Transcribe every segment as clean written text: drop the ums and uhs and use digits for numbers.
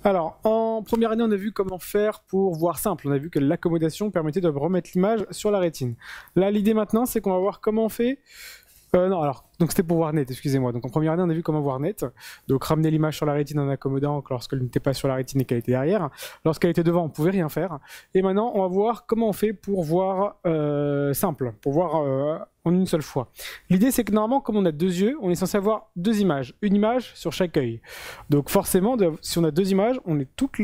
Alors, en première année, on a vu comment faire pour voir simple. On a vu que l'accommodation permettait de remettre l'image sur la rétine. Là, l'idée maintenant, c'est qu'on va voir comment on fait... non, alors, donc c'était pour voir net, excusez-moi. Donc en première année, on a vu comment voir net. Donc ramener l'image sur la rétine en accommodant lorsqu'elle n'était pas sur la rétine et qu'elle était derrière. Lorsqu'elle était devant, on pouvait rien faire. Et maintenant, on va voir comment on fait pour voir simple, pour voir en une seule fois. L'idée, c'est que normalement, comme on a deux yeux, on est censé avoir deux images. Une image sur chaque œil. Donc forcément, si on a deux images, on est toutes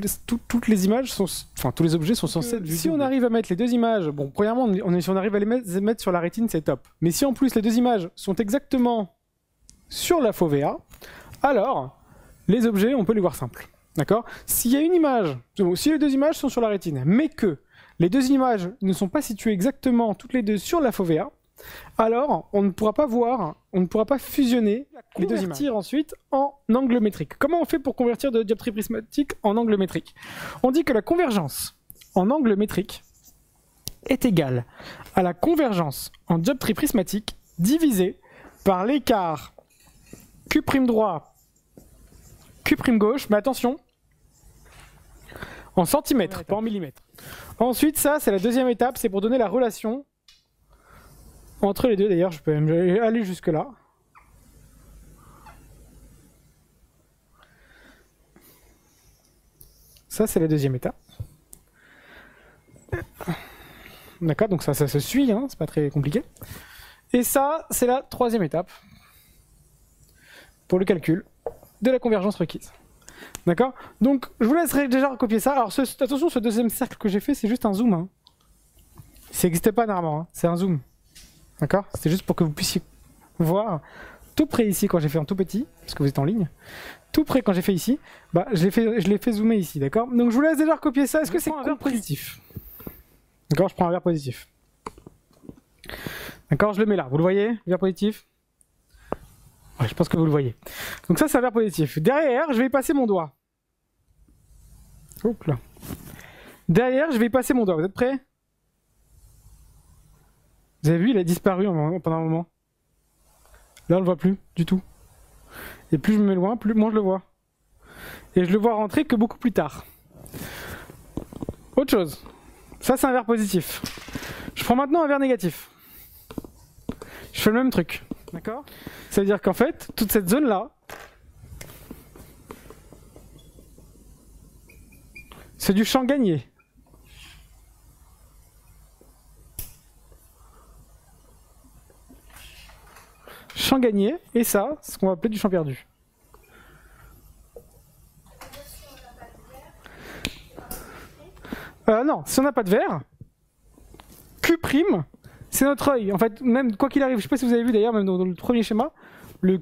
les images sont, enfin tous les objets sont censés être vus. Si on arrive à mettre les deux images, bon, premièrement, si on arrive à les mettre sur la rétine, c'est top. Mais si en plus les deux images sont exactement sur la fovea, alors les objets, on peut les voir simples. D'accord? S'il y a une image, si les deux images sont sur la rétine, mais que les deux images ne sont pas situées exactement toutes les deux sur la fovea, alors on ne pourra pas voir, on ne pourra pas fusionner les deux images. Ensuite en angle métrique. Comment on fait pour convertir de dioptrie prismatique en angle métrique? On dit que la convergence en angle métrique est égale à la convergence en dioptrie prismatique divisée par l'écart Q' droit, Q' gauche, mais attention, en centimètres, pas en millimètres. Ensuite, ça, c'est la deuxième étape, c'est pour donner la relation entre les deux. D'ailleurs, je peux même aller jusque là. Ça, c'est la deuxième étape. D'accord, donc ça se suit, hein, c'est pas très compliqué. Et ça, c'est la troisième étape pour le calcul de la convergence requise. D'accord? Donc, je vous laisserai déjà recopier ça. Alors, attention, ce deuxième cercle que j'ai fait, c'est juste un zoom. Hein. Ça n'existait pas normalement, hein. C'est un zoom. D'accord? C'est juste pour que vous puissiez voir tout près ici quand j'ai fait en tout petit, parce que vous êtes en ligne. Tout près quand j'ai fait ici, bah, je l'ai fait zoomer ici, d'accord? Donc, je vous laisse déjà recopier ça. Est-ce que c'est un verre positif? D'accord, je prends un verre positif. D'accord, je le mets là. Vous le voyez, verre positif? Ouais, je pense que vous le voyez. Donc ça, c'est un verre positif. Derrière, je vais y passer mon doigt. Hop là. Derrière, je vais y passer mon doigt. Vous êtes prêts? Vous avez vu, il a disparu pendant un moment. Là, on le voit plus du tout. Et plus je me mets loin, plus moins je le vois. Et je le vois rentrer que beaucoup plus tard. Autre chose. Ça, c'est un verre positif. Je prends maintenant un verre négatif. Je fais le même truc. D'accord? Ça veut dire qu'en fait, toute cette zone-là, c'est du champ gagné. Champ gagné, et ça, c'est ce qu'on va appeler du champ perdu. Non, si on n'a pas de verre, Q', c'est notre œil. En fait, même quoi qu'il arrive, je sais pas si vous avez vu d'ailleurs, même dans le premier schéma, le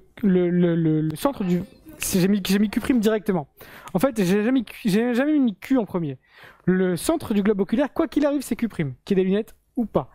centre du... J'ai mis Q' directement. En fait, j'ai jamais mis Q en premier. Le centre du globe oculaire, quoi qu'il arrive, c'est Q', qui est des lunettes ou pas.